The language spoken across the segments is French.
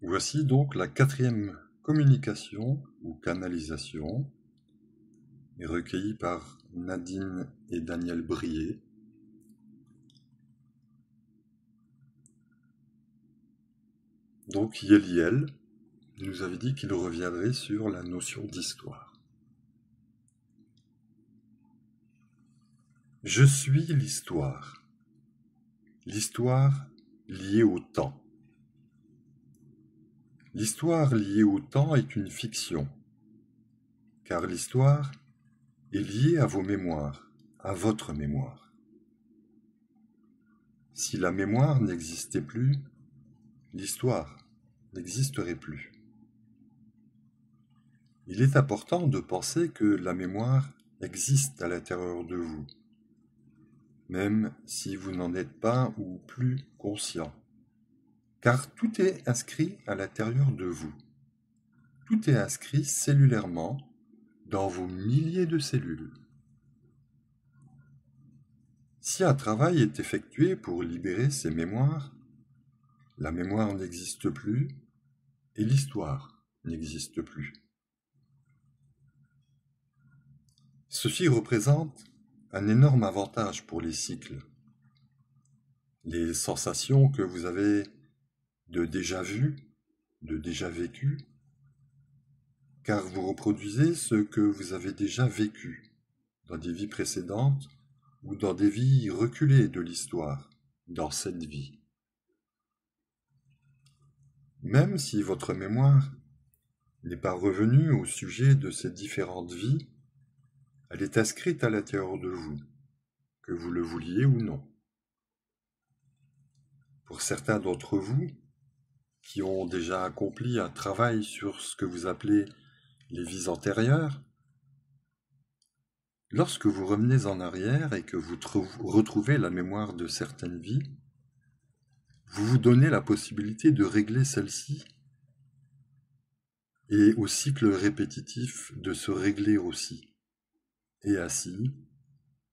Voici donc la quatrième communication ou canalisation, recueillie par Nadine et Daniel Brier. Donc Yéliel nous avait dit qu'il reviendrait sur la notion d'histoire. Je suis l'histoire. L'histoire liée au temps. L'histoire liée au temps est une fiction, car l'histoire est liée à vos mémoires, à votre mémoire. Si la mémoire n'existait plus, l'histoire n'existerait plus. Il est important de penser que la mémoire existe à l'intérieur de vous, même si vous n'en êtes pas ou plus conscient, car tout est inscrit à l'intérieur de vous. Tout est inscrit cellulairement dans vos milliers de cellules. Si un travail est effectué pour libérer ces mémoires, la mémoire n'existe plus et l'histoire n'existe plus. Ceci représente un énorme avantage pour les cycles. Les sensations que vous avez de déjà vu, de déjà vécu, car vous reproduisez ce que vous avez déjà vécu dans des vies précédentes ou dans des vies reculées de l'histoire, dans cette vie. Même si votre mémoire n'est pas revenue au sujet de ces différentes vies, elle est inscrite à l'intérieur de vous, que vous le vouliez ou non. Pour certains d'entre vous, qui ont déjà accompli un travail sur ce que vous appelez les vies antérieures, lorsque vous revenez en arrière et que vous retrouvez la mémoire de certaines vies, vous vous donnez la possibilité de régler celle-ci et au cycle répétitif de se régler aussi, et ainsi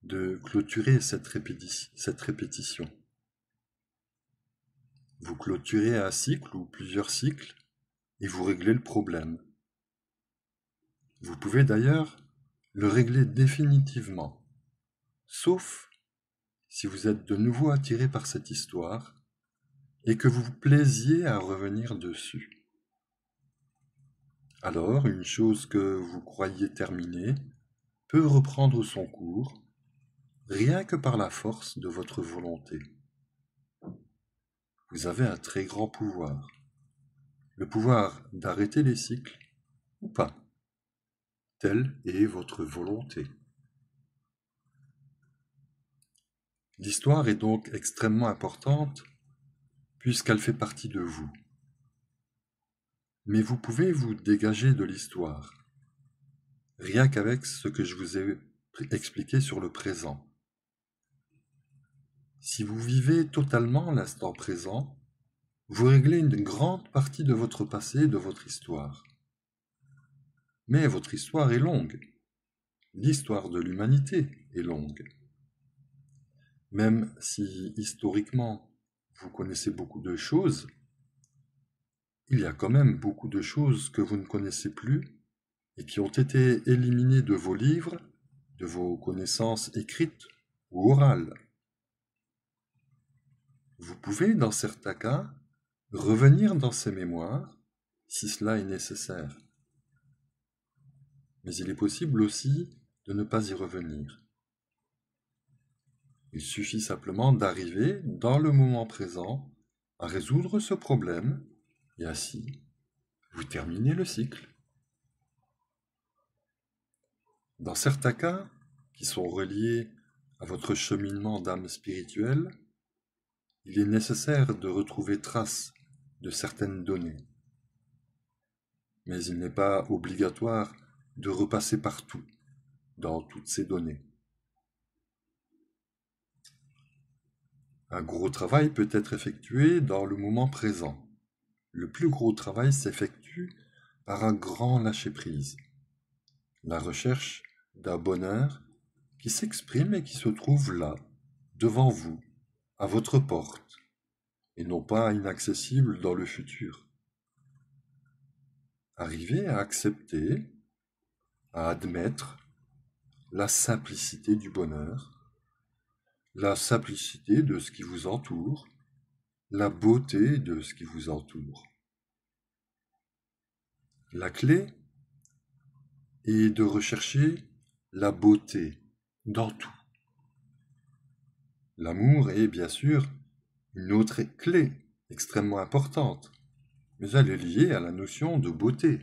de clôturer cette répétition. Vous clôturez un cycle ou plusieurs cycles et vous réglez le problème. Vous pouvez d'ailleurs le régler définitivement, sauf si vous êtes de nouveau attiré par cette histoire et que vous vous plaisiez à revenir dessus. Alors, une chose que vous croyiez terminée peut reprendre son cours, rien que par la force de votre volonté. Vous avez un très grand pouvoir, le pouvoir d'arrêter les cycles ou pas. Telle est votre volonté. L'histoire est donc extrêmement importante puisqu'elle fait partie de vous. Mais vous pouvez vous dégager de l'histoire, rien qu'avec ce que je vous ai expliqué sur le présent. Si vous vivez totalement l'instant présent, vous réglez une grande partie de votre passé et de votre histoire. Mais votre histoire est longue. L'histoire de l'humanité est longue. Même si historiquement vous connaissez beaucoup de choses, il y a quand même beaucoup de choses que vous ne connaissez plus et qui ont été éliminées de vos livres, de vos connaissances écrites ou orales. Vous pouvez, dans certains cas, revenir dans ces mémoires si cela est nécessaire. Mais il est possible aussi de ne pas y revenir. Il suffit simplement d'arriver dans le moment présent à résoudre ce problème et ainsi vous terminez le cycle. Dans certains cas, qui sont reliés à votre cheminement d'âme spirituelle, il est nécessaire de retrouver trace de certaines données. Mais il n'est pas obligatoire de repasser partout, dans toutes ces données. Un gros travail peut être effectué dans le moment présent. Le plus gros travail s'effectue par un grand lâcher-prise. La recherche d'un bonheur qui s'exprime et qui se trouve là, devant vous, à votre porte, et non pas inaccessible dans le futur. Arrivez à accepter, à admettre la simplicité du bonheur, la simplicité de ce qui vous entoure, la beauté de ce qui vous entoure. La clé est de rechercher la beauté dans tout. L'amour est bien sûr une autre clé extrêmement importante, mais elle est liée à la notion de beauté.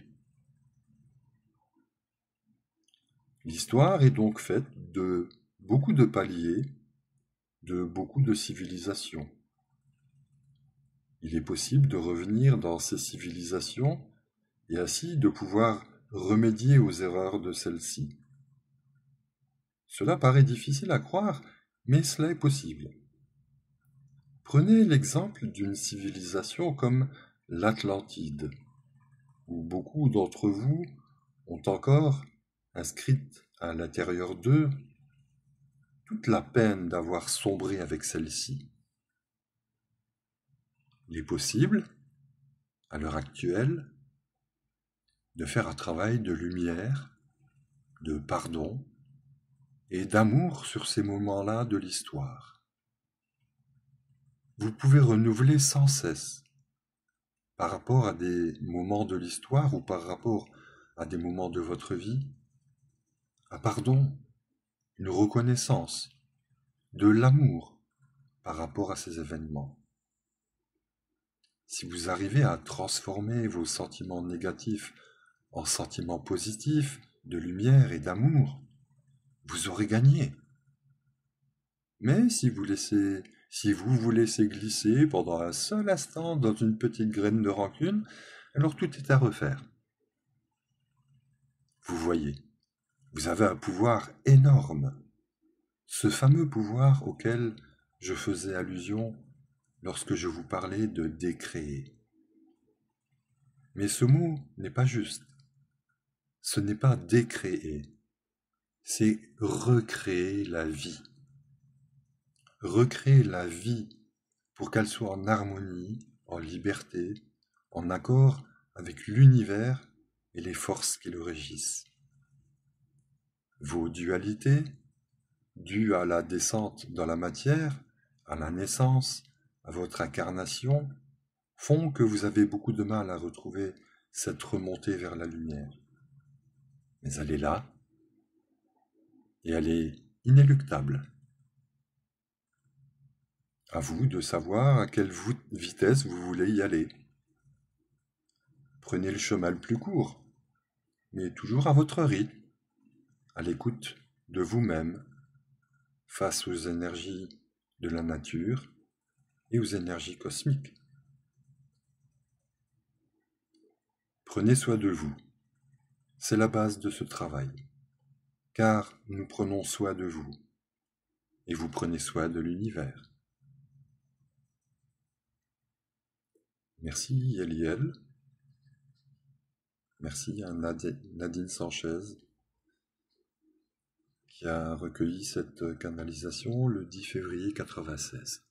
L'histoire est donc faite de beaucoup de paliers, de beaucoup de civilisations. Il est possible de revenir dans ces civilisations et ainsi de pouvoir remédier aux erreurs de celles-ci. Cela paraît difficile à croire, mais cela est possible. Prenez l'exemple d'une civilisation comme l'Atlantide, où beaucoup d'entre vous ont encore inscrite à l'intérieur d'eux toute la peine d'avoir sombré avec celle-ci. Il est possible, à l'heure actuelle, de faire un travail de lumière, de pardon et d'amour sur ces moments-là de l'histoire. Vous pouvez renouveler sans cesse par rapport à des moments de l'histoire ou par rapport à des moments de votre vie, un pardon, une reconnaissance, de l'amour par rapport à ces événements. Si vous arrivez à transformer vos sentiments négatifs en sentiments positifs, de lumière et d'amour, vous aurez gagné. Mais si vous vous laissez glisser pendant un seul instant dans une petite graine de rancune, alors tout est à refaire. Vous voyez, vous avez un pouvoir énorme. Ce fameux pouvoir auquel je faisais allusion lorsque je vous parlais de décréer. Mais ce mot n'est pas juste. Ce n'est pas décréer, c'est recréer la vie. Recréer la vie pour qu'elle soit en harmonie, en liberté, en accord avec l'univers et les forces qui le régissent. Vos dualités, dues à la descente dans la matière, à la naissance, à votre incarnation, font que vous avez beaucoup de mal à retrouver cette remontée vers la lumière. Mais elle est là, et elle est inéluctable. À vous de savoir à quelle vitesse vous voulez y aller. Prenez le chemin le plus court, mais toujours à votre rythme, à l'écoute de vous-même, face aux énergies de la nature et aux énergies cosmiques. Prenez soin de vous. C'est la base de ce travail, car nous prenons soin de vous, et vous prenez soin de l'univers. Merci Yeliel. Merci à Nadine Sanchez qui a recueilli cette canalisation le 10 février 1996.